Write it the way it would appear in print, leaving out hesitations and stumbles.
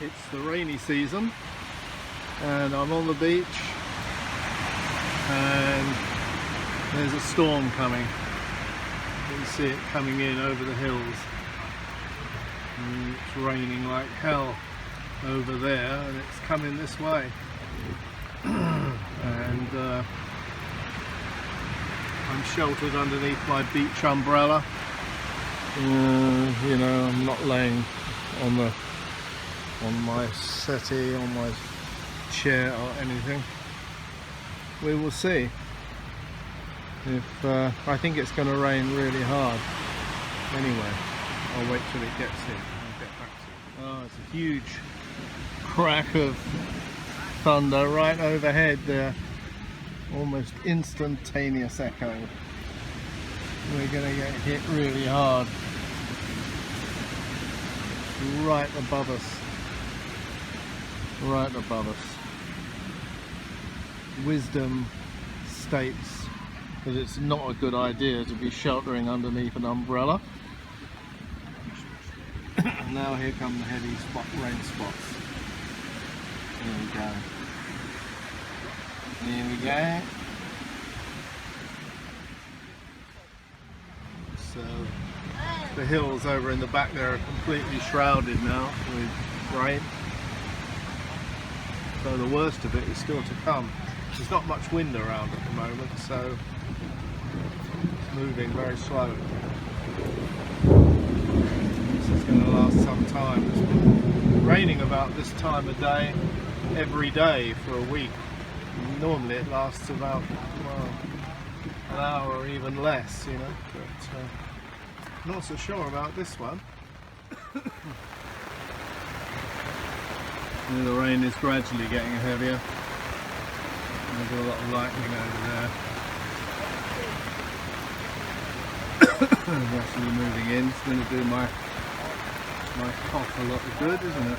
It's the rainy season and I'm on the beach and there's a storm coming. You can see it coming in over the hills. And it's raining like hell over there and it's coming this way. And I'm sheltered underneath my beach umbrella. You know, I'm not laying on my settee, on my chair or anything. We will see. If I think it's going to rain really hard. Anyway, I'll wait till it gets here. I'll get back to it. Oh, it's a huge crack of thunder right overhead there. Almost instantaneous echo. We're going to get hit really hard. Right above us. Right above us. Wisdom states that it's not a good idea to be sheltering underneath an umbrella. Now here come the heavy rain spots. Here we go. Here we go. So the hills over in the back there are completely shrouded now with rain. So the worst of it is still to come. There's not much wind around at the moment, so it's moving very slow. This is going to last some time. It's been raining about this time of day every day for a week. Normally it lasts about, well, an hour or even less, you know, but I'm not so sure about this one. The rain is gradually getting heavier. There's a lot of lightning over there. It's actually moving in. It's going to do my cough a lot of good, isn't it?